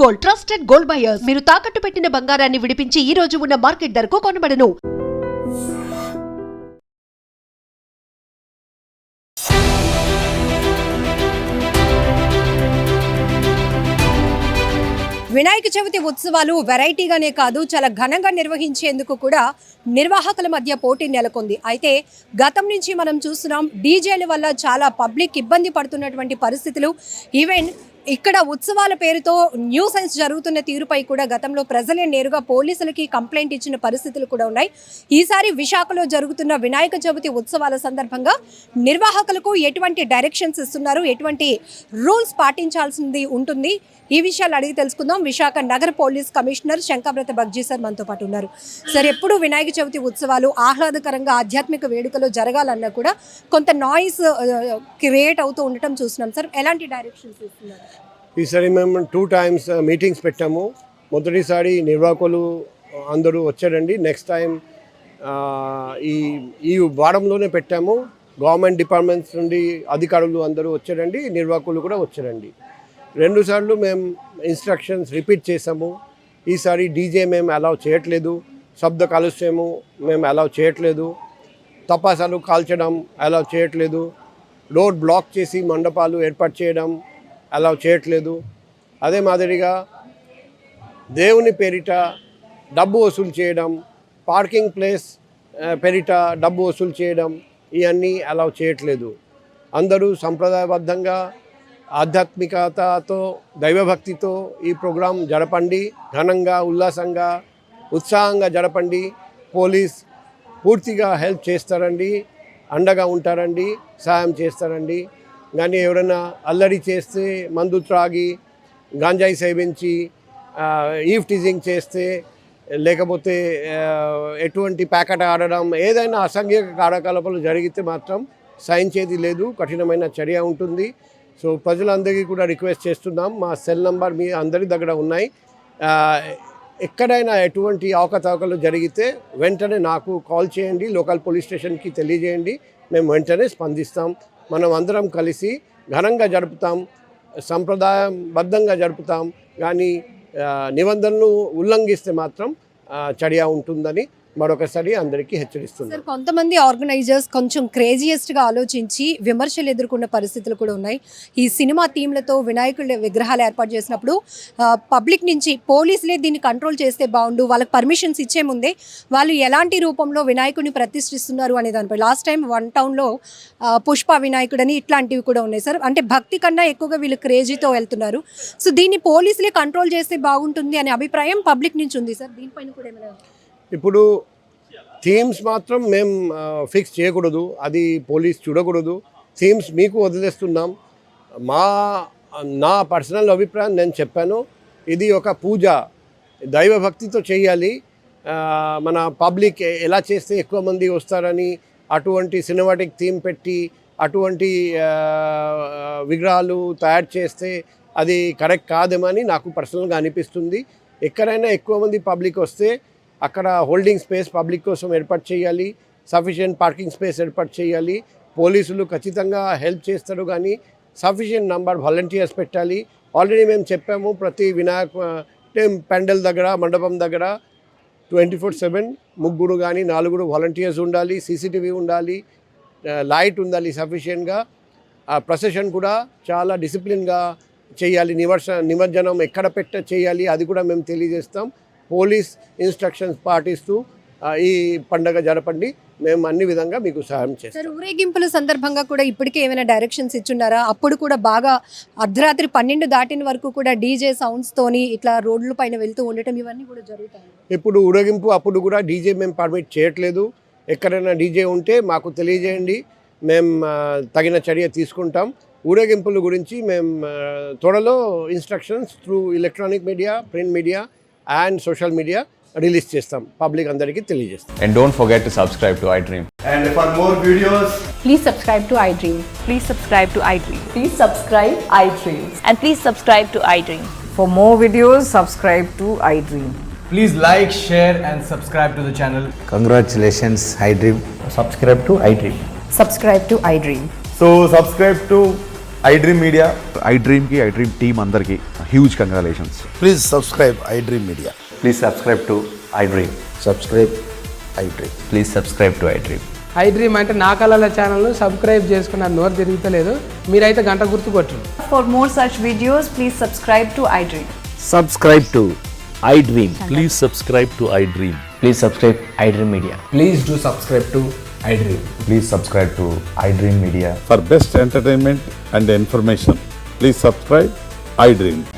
Gold, trusted gold buyers. మీరు తాకట్టు పెట్టిన బంగారాన్ని విడిపించి ఈ రోజు ఉన్న మార్కెట్ ధరకు కొనబడను. వినాయక చవితి ఉత్సవాలు వెరైటీగానే కాదు, చాలా ఘనంగా నిర్వహించేందుకు కూడా నిర్వాహకుల మధ్య పోటీ నెలకొంది. అయితే గతం నుంచి మనం చూస్తున్నాం, డీజేల వల్ల చాలా పబ్లిక్ ఇబ్బంది పడుతున్నటువంటి పరిస్థితులు. ఈవెన్ ఇక్కడ ఉత్సవాల పేరుతో న్యూసెన్స్ జరుగుతున్న తీరుపై కూడా గతంలో ప్రజలే నేరుగా పోలీసులకి కంప్లైంట్ ఇచ్చిన పరిస్థితులు కూడా ఉన్నాయి. ఈసారి విశాఖలో జరుగుతున్న వినాయక చవితి ఉత్సవాల సందర్భంగా నిర్వాహకులకు ఎటువంటి డైరెక్షన్స్ ఇస్తున్నారు, ఎటువంటి రూల్స్ పాటించాల్సింది ఉంటుంది, ఈ విషయాలు అడిగి తెలుసుకుందాం. విశాఖ నగర పోలీస్ కమిషనర్ శంకబ్రత బగ్జీ సార్ మనతో పాటు ఉన్నారు. సార్, ఎప్పుడు వినాయక చవితి ఉత్సవాలు ఆహ్లాదకరంగా ఆధ్యాత్మిక వేడుకలు జరగాలన్నా కూడా కొంత నాయిస్ క్రియేట్ అవుతూ ఉండటం చూస్తున్నాం. సార్, ఎలాంటి డైరెక్షన్స్ ఇస్తున్నారు? ఈసారి మేము 2 times మీటింగ్స్ పెట్టాము. మొదటిసారి నిర్వాహకులు అందరూ వచ్చారండి. నెక్స్ట్ టైం ఈ వారంలోనే పెట్టాము. గవర్నమెంట్ డిపార్ట్మెంట్స్ నుండి అధికారులు అందరూ వచ్చారండి, నిర్వాహకులు కూడా వచ్చారండి. 2 సార్లు మేము ఇన్స్ట్రక్షన్స్ రిపీట్ చేసాము. ఈసారి డీజే మేము అలౌ చేయట్లేదు, శబ్ద కాలుష్యము మేము అలౌ చేయట్లేదు, తపాసాలు కాల్చడం అలౌ చేయట్లేదు, రోడ్ బ్లాక్ చేసి మండపాలు ఏర్పాటు చేయడం అలౌ చేయట్లేదు. అదే మాదిరిగా దేవుని పేరిట డబ్బు వసూలు చేయడం, పార్కింగ్ ప్లేస్ పేరిట డబ్బు వసూలు చేయడం, ఇవన్నీ అలౌ చేయట్లేదు. అందరూ సంప్రదాయబద్ధంగా ఆధ్యాత్మికతతో దైవభక్తితో ఈ ప్రోగ్రాం జరపండి, ఘనంగా ఉల్లాసంగా ఉత్సాహంగా జరపండి. పోలీస్ పూర్తిగా హెల్ప్ చేస్తారండి, అండగా ఉంటారండి, సహాయం చేస్తారండి. కానీ ఎవరైనా అల్లరి చేస్తే, మందు త్రాగి గాంజాయి సేవించి ఈవ్ టీజింగ్ చేస్తే, లేకపోతే ఎటువంటి ప్యాకెట్ ఆడడం, ఏదైనా అసంఘిక కార్యకలాపాలు జరిగితే మాత్రం సహించేది లేదు, కఠినమైన చర్య ఉంటుంది. సో ప్రజలందరికీ కూడా రిక్వెస్ట్ చేస్తున్నాం, మా సెల్ నంబర్ మీ అందరి దగ్గర ఉన్నాయి. ఎక్కడైనా ఎటువంటి అవకతవకలు జరిగితే వెంటనే నాకు కాల్ చేయండి, లోకల్ పోలీస్ స్టేషన్కి తెలియజేయండి, మేము వెంటనే స్పందిస్తాం. మనం అందరం కలిసి ఘనంగా జరుపుతాం, సంప్రదాయబద్ధంగా జరుపుతాం. కానీ నిబంధనలు ఉల్లంఘిస్తే మాత్రం చర్య ఉంటుందని మరొకసారి అందరికీ హెచ్చరిస్తున్నారు. కొంతమంది ఆర్గనైజర్స్ కొంచెం క్రేజియస్ట్గా ఆలోచించి విమర్శలు ఎదుర్కొన్న పరిస్థితులు కూడా ఉన్నాయి. ఈ సినిమా థీమ్లతో వినాయకుడి విగ్రహాలు ఏర్పాటు చేసినప్పుడు పబ్లిక్ నుంచి పోలీసులే దీన్ని కంట్రోల్ చేస్తే బాగుండు, వాళ్ళకి పర్మిషన్స్ ఇచ్చే ముందే వాళ్ళు ఎలాంటి రూపంలో వినాయకుడిని ప్రతిష్ఠిస్తున్నారు అనే దానిపై లాస్ట్ టైం 1 townలో పుష్ప వినాయకుడని ఇట్లాంటివి కూడా ఉన్నాయి. సార్, అంటే భక్తి కన్నా ఎక్కువగా వీళ్ళు క్రేజీతో వెళ్తున్నారు. సో దీన్ని పోలీసులే కంట్రోల్ చేస్తే బాగుంటుంది అనే అభిప్రాయం పబ్లిక్ నుంచి ఉంది. సార్, దీనిపైన కూడా ఏమైనా? ఇప్పుడు థీమ్స్ మాత్రం మేము ఫిక్స్ చేయకూడదు, అది పోలీస్ చూడకూడదు. థీమ్స్ మీకు వదిలేస్తున్నాం. నా పర్సనల్ అభిప్రాయం నేను చెప్పాను, ఇది ఒక పూజ, దైవభక్తితో చేయాలి. మన పబ్లిక్ ఎలా చేస్తే ఎక్కువ మంది వస్తారని అటువంటి సినిమాటిక్ థీమ్ పెట్టి అటువంటి విగ్రహాలు తయారు చేస్తే అది కరెక్ట్ కాదేమని నాకు పర్సనల్గా అనిపిస్తుంది. ఎక్కడైనా ఎక్కువ మంది పబ్లిక్ వస్తే అక్కడ హోల్డింగ్ స్పేస్ పబ్లిక్ కోసం ఏర్పాటు చేయాలి, సఫిషియెంట్ పార్కింగ్ స్పేస్ ఏర్పాటు చేయాలి. పోలీసులు ఖచ్చితంగా హెల్ప్ చేస్తారు, కానీ సఫిషియెంట్ నంబర్ వాలంటీర్స్ పెట్టాలి. ఆల్రెడీ మేము చెప్పాము, ప్రతి వినాయక పెండల్ దగ్గర, మండపం దగ్గర 24/7 3 కానీ 4 వాలంటీర్స్ ఉండాలి, సీసీటీవీ ఉండాలి, లైట్ ఉండాలి సఫిషియెంట్గా. ప్రొసెషన్ కూడా చాలా డిసిప్లిన్గా చేయాలి. నిమజ్జనం ఎక్కడ చేయాలి అది కూడా మేము తెలియజేస్తాం. పోలీస్ ఇన్స్ట్రక్షన్స్ పాటిస్తూ ఈ పండుగ జరపండి, మేము అన్ని విధంగా మీకు సహాయం చేస్తాం. ఊరేగింపుల సందర్భంగా కూడా ఇప్పటికే ఏమైనా డైరెక్షన్స్ ఇచ్చున్నారా? అప్పుడు కూడా బాగా అర్ధరాత్రి 12 దాటిన వరకు కూడా డీజే సౌండ్స్తోని ఇట్లా రోడ్ల పైన వెళ్తూ ఉండటం, ఇవన్నీ కూడా జరుగుతాయి. ఇప్పుడు ఊరేగింపు అప్పుడు కూడా డీజే మేము పర్మిట్ చేయట్లేదు. ఎక్కడైనా డీజే ఉంటే మాకు తెలియజేయండి, మేము తగిన చర్య తీసుకుంటాం. ఊరేగింపుల గురించి మేము త్వరలో instructions through electronic media, print media and social media release చేస్తాం, పబ్లిక్ అందరికీ తెలియజేస్తాం. And don't forget to subscribe to iDream. And for more videos, please subscribe to iDream. Please subscribe to iDream. Please subscribe iDream. And please subscribe to iDream. For more videos, subscribe to iDream. please like, share and subscribe to the channel. Congratulations, iDream. Subscribe to iDream. Subscribe to iDream. So subscribe to iDream Media. iDream team అందరికి huge congratulations. Please subscribe iDream Media. Please subscribe to iDream. Subscribe iDream. Please subscribe to iDream. iDream అంటే నా కళల ఛానల్ను subscribe చేసుకున్న నోరు తిరుగుతలేదు మీరైతే గంట గుర్తు కొట్టండి. For more such videos, please subscribe to iDream. Subscribe to iDream. Please subscribe to iDream. Please subscribe iDream Media. Please do subscribe to iDream. Please subscribe to iDream Media. For best entertainment and information, please subscribe iDream.